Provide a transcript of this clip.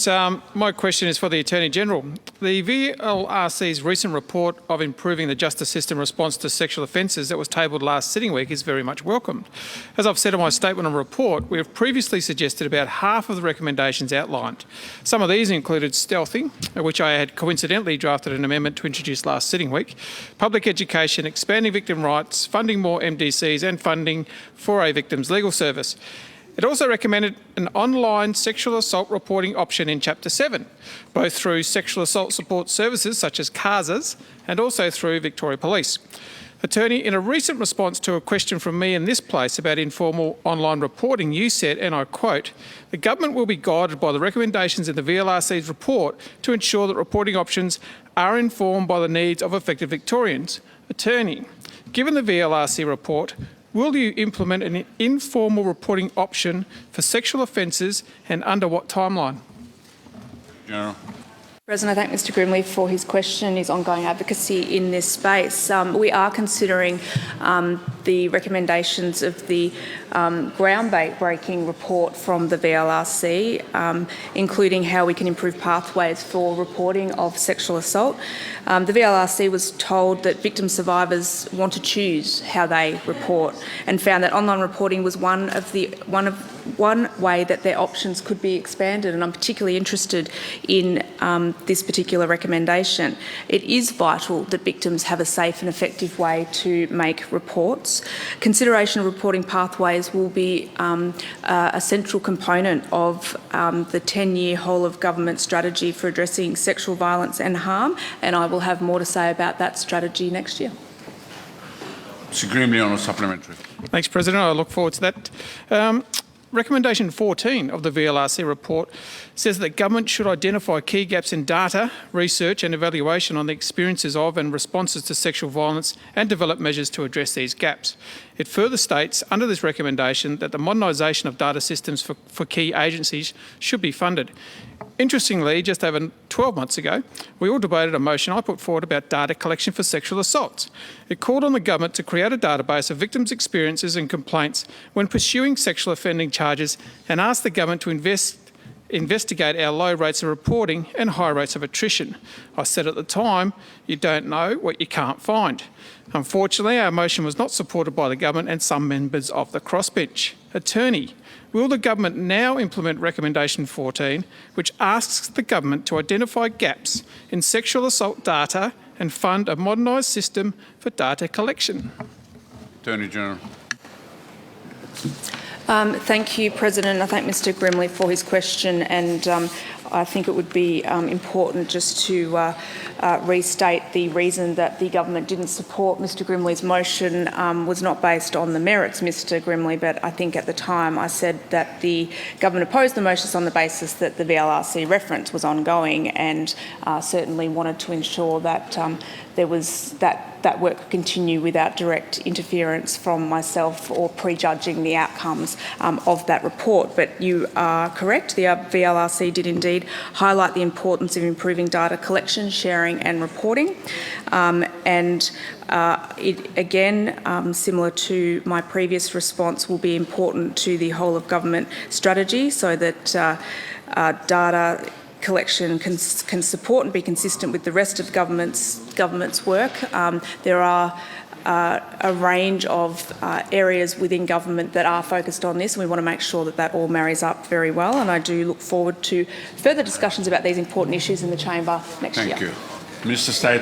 President. My question is for the Attorney-General. The VLRC's recent report of improving the justice system response to sexual offences that was tabled last sitting week is very much welcomed. As I've said in my statement on report, we have previously suggested about half of the recommendations outlined. Some of these included stealthing, which I had coincidentally drafted an amendment to introduce last sitting week, public education, expanding victim rights, funding more MDCs and funding for a victim's legal service. It also recommended an online sexual assault reporting option in Chapter 7, both through sexual assault support services such as CASAs and also through Victoria Police. Attorney, in a recent response to a question from me in this place about informal online reporting, you said, and I quote, "The government will be guided by the recommendations in the VLRC's report to ensure that reporting options are informed by the needs of affected Victorians." Attorney, given the VLRC report, will you implement an informal reporting option for sexual offences and under what timeline? General. President, I thank Mr Grimley for his question, his ongoing advocacy in this space. We are considering the recommendations of the groundbreaking report from the VLRC, including how we can improve pathways for reporting of sexual assault. The VLRC was told that victim survivors want to choose how they report and found that online reporting was one way that their options could be expanded, and I'm particularly interested in this particular recommendation. It is vital that victims have a safe and effective way to make reports. Consideration of reporting pathways will be a central component of the 10-year whole-of-government strategy for addressing sexual violence and harm, and I will have more to say about that strategy next year. Mr Grimley on a supplementary. Thanks, President. I look forward to that. Recommendation 14 of the VLRC report says that government should identify key gaps in data, research and evaluation on the experiences of and responses to sexual violence and develop measures to address these gaps. It further states under this recommendation that the modernisation of data systems for key agencies should be funded. Interestingly, just over 12 months ago, we all debated a motion I put forward about data collection for sexual assaults. It called on the government to create a database of victims' experiences and complaints when pursuing sexual offending charges and asked the government to investigate our low rates of reporting and high rates of attrition. I said at the time, you don't know what you can't find. Unfortunately, our motion was not supported by the government and some members of the crossbench. Attorney, will the government now implement Recommendation 14, which asks the government to identify gaps in sexual assault data and fund a modernised system for data collection? Attorney General. Thank you, President. I thank Mr Grimley for his question, and I think it would be important just to restate the reason that the government didn't support Mr Grimley's motion was not based on the merits, Mr Grimley, but I think at the time I said that the government opposed the motions on the basis that the VLRC reference was ongoing and certainly wanted to ensure that there was that work could continue without direct interference from myself or prejudging the outcomes of that report. But you are correct, the VLRC did indeed highlight the importance of improving data collection, sharing and reporting. It again, similar to my previous response, will be important to the whole of government strategy so that data collection can support and be consistent with the rest of government's work. There are a range of areas within government that are focused on this, and we want to make sure that that all marries up very well. And I do look forward to further discussions about these important issues in the chamber next year. Thank you. Minister State.